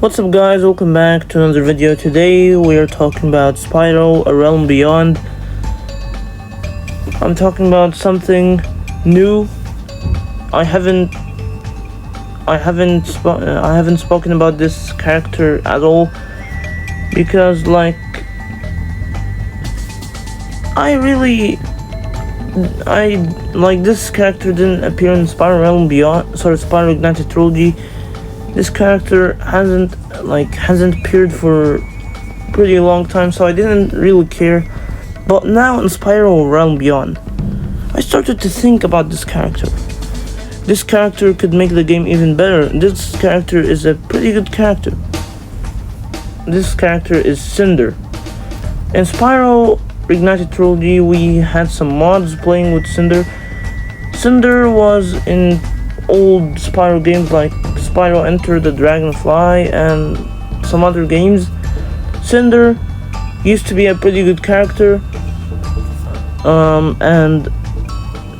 What's up guys, welcome back to another video. Today we are talking about Spyro, A Realm Beyond. I'm talking about something new. I haven't spoken about this character at all because this character didn't appear in Spyro Realm Beyond, Spyro Ignited Trilogy. This character hasn't appeared for a pretty long time, so I didn't really care. But now in Spyro Realm Beyond, I started to think about this character. This character could make the game even better. This character is a pretty good character. This character is Cynder. In Spyro Ignited Trilogy, we had some mods playing with Cynder. Cynder was in old Spyro games like Spyro Enter the Dragonfly and some other games. Cynder used to be a pretty good character, and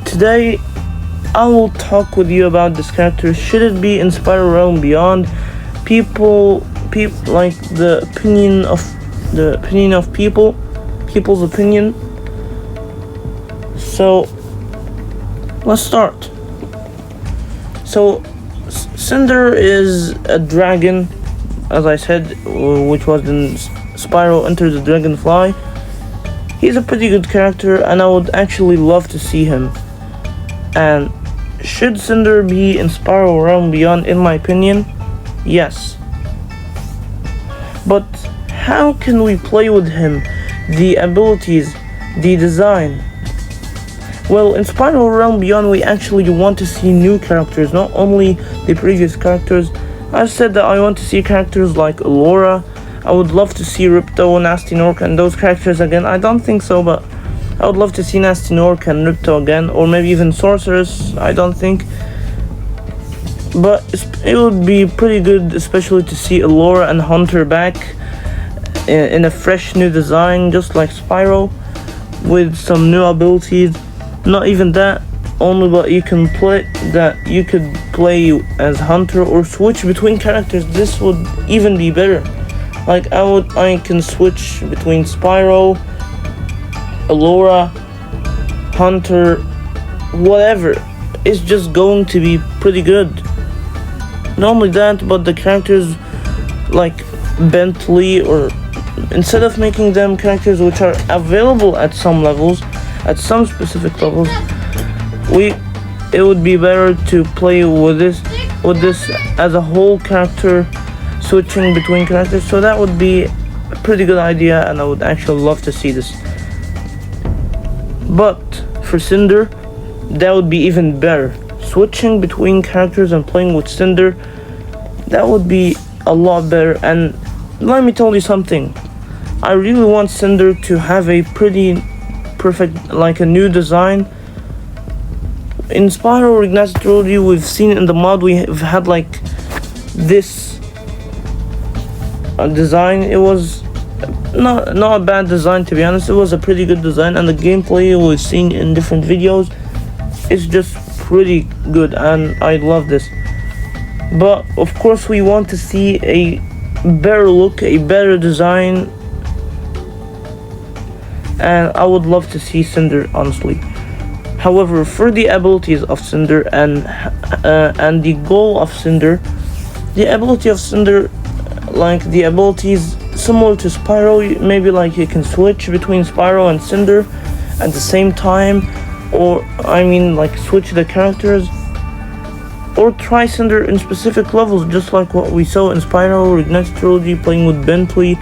today I will talk with you about this character. Should it be in Spyro Realm Beyond? People like the opinion of people's opinion. So let's start. So Cynder is a dragon, as I said, which was in Spyro Enter the Dragonfly. He's a pretty good character, and I would actually love to see him. And should Cynder be in Spyro Realm Beyond? In my opinion, yes. But how can we play with him? The abilities, the design. Well, in Spyro Realm Beyond, we actually want to see new characters, not only the previous characters. I've said that I want to see characters like Laura. I would love to see Ripto, Nasty Nork, and those characters again. I don't think so, but I would love to see Nasty Nork and Ripto again, or maybe even Sorceress. I don't think. But it would be pretty good, especially to see Laura and Hunter back in a fresh new design, just like Spyro, with some new abilities. Not even that only, but you could play as Hunter or switch between characters. This would even be better. Like I can switch between Spyro, Laura, Hunter, whatever. It's just going to be pretty good. Not only that, but the characters like Bentley, or instead of making them characters which are available at some levels, at some specific levels, it would be better to play with this as a whole character, switching between characters. So that would be a pretty good idea, and I would actually love to see this. But for Cynder, that would be even better. Switching between characters and playing with Cynder, that would be a lot better. And let me tell you something, I really want Cynder to have a pretty perfect, like a new design. In Spyro Ignited Trilogy, we've seen in the mod, we've had like this design. It was not a bad design, to be honest. It was a pretty good design, and the gameplay we've seen in different videos is just pretty good, and I love this. But of course we want to see a better look, a better design, and I would love to see Cynder, honestly. However, for the abilities of Cynder and the goal of Cynder, the ability of Cynder, like the abilities similar to Spyro, maybe like you can switch between Spyro and Cynder at the same time, or like switch the characters, or try Cynder in specific levels, just like what we saw in Spyro Ignited Trilogy, playing with Bentley,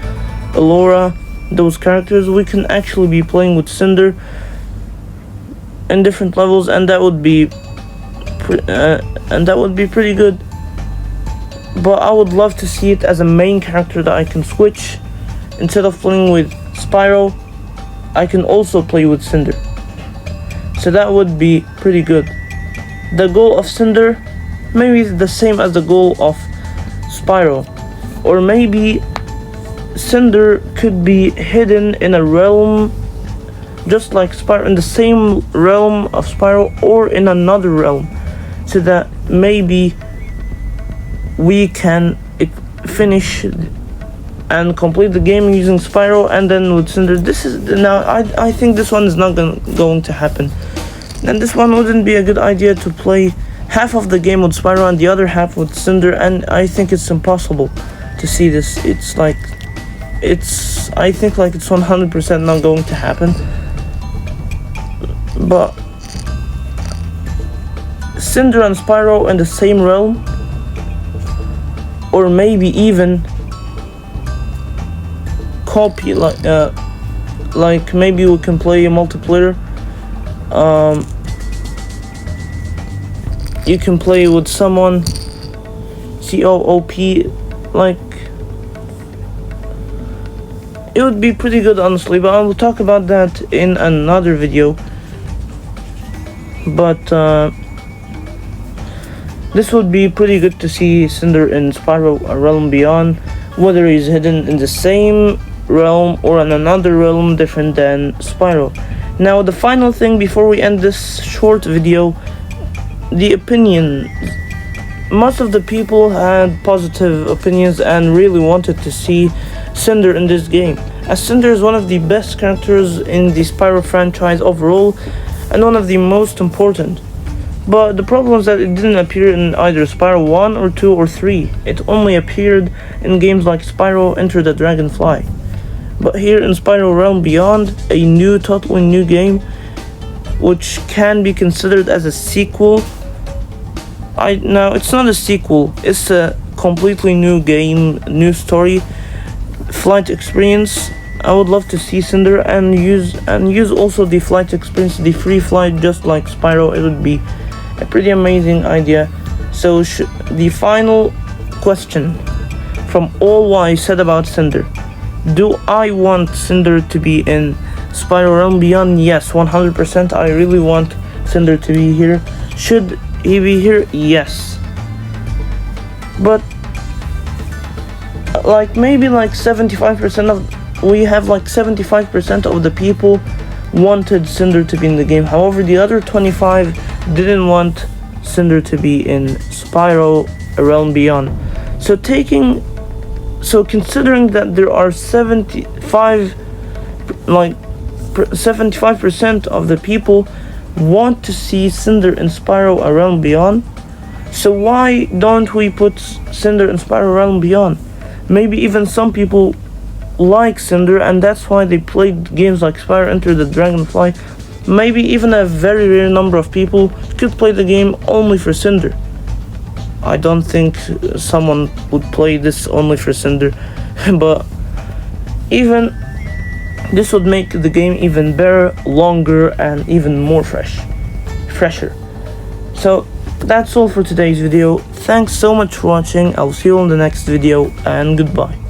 Laura, those characters. We can actually be playing with Cynder in different levels, and that would be pretty good. But I would love to see it as a main character that I can switch. Instead of playing with Spyro, I can also play with Cynder. So that would be pretty good. The goal of Cynder maybe the same as the goal of Spyro, or maybe Cynder could be hidden in a realm just like Spyro, in the same realm of Spyro, or in another realm, so that maybe we can finish and complete the game using Spyro and then with Cynder. This is now I think this one is not going to happen, and this one wouldn't be a good idea to play half of the game with Spyro and the other half with Cynder, and I think it's impossible to see this. I think like it's 100% not going to happen. But Cynder and Spyro in the same realm, or maybe even copy, like maybe we can play a multiplayer. You can play with someone COOP, like it would be pretty good honestly, but I will talk about that in another video. But this would be pretty good to see Cynder in Spyro A Realm Beyond, whether he's hidden in the same realm or in another realm different than Spyro. Now the final thing before we end this short video, the opinion. Most of the people had positive opinions and really wanted to see Cynder in this game, as Cynder is one of the best characters in the Spyro franchise overall and one of the most important. But the problem is that it didn't appear in either Spyro 1 or 2 or 3. It only appeared in games like Spyro Enter the Dragonfly. But here in Spyro Realm Beyond, a totally new game, which can be considered as a sequel. No, it's not a sequel. It's a completely new game, new story, flight experience. I would love to see Cynder and use also the flight experience, the free flight, just like Spyro. It would be a pretty amazing idea. So the final question from all what I said about Cynder: do I want Cynder to be in Spyro Realm Beyond? Yes, 100%. I really want Cynder to be here. Should he be here? Yes. But like maybe like 75% of we have like 75% of the people wanted Cynder to be in the game. However, the other 25 didn't want Cynder to be in Spyro A Realm Beyond. So considering that there are 75% of the people want to see Cynder in Spyro A Realm Beyond, so why don't we put Cynder in Spyro Realm Beyond? Maybe even some people like Cynder and that's why they played games like Spyro Enter the Dragonfly. Maybe even a very rare number of people could play the game only for Cynder. I don't think someone would play this only for Cynder, but even this would make the game even better, longer, and even more fresher. So that's all for today's video. Thanks so much for watching. I'll see you on the next video, and goodbye.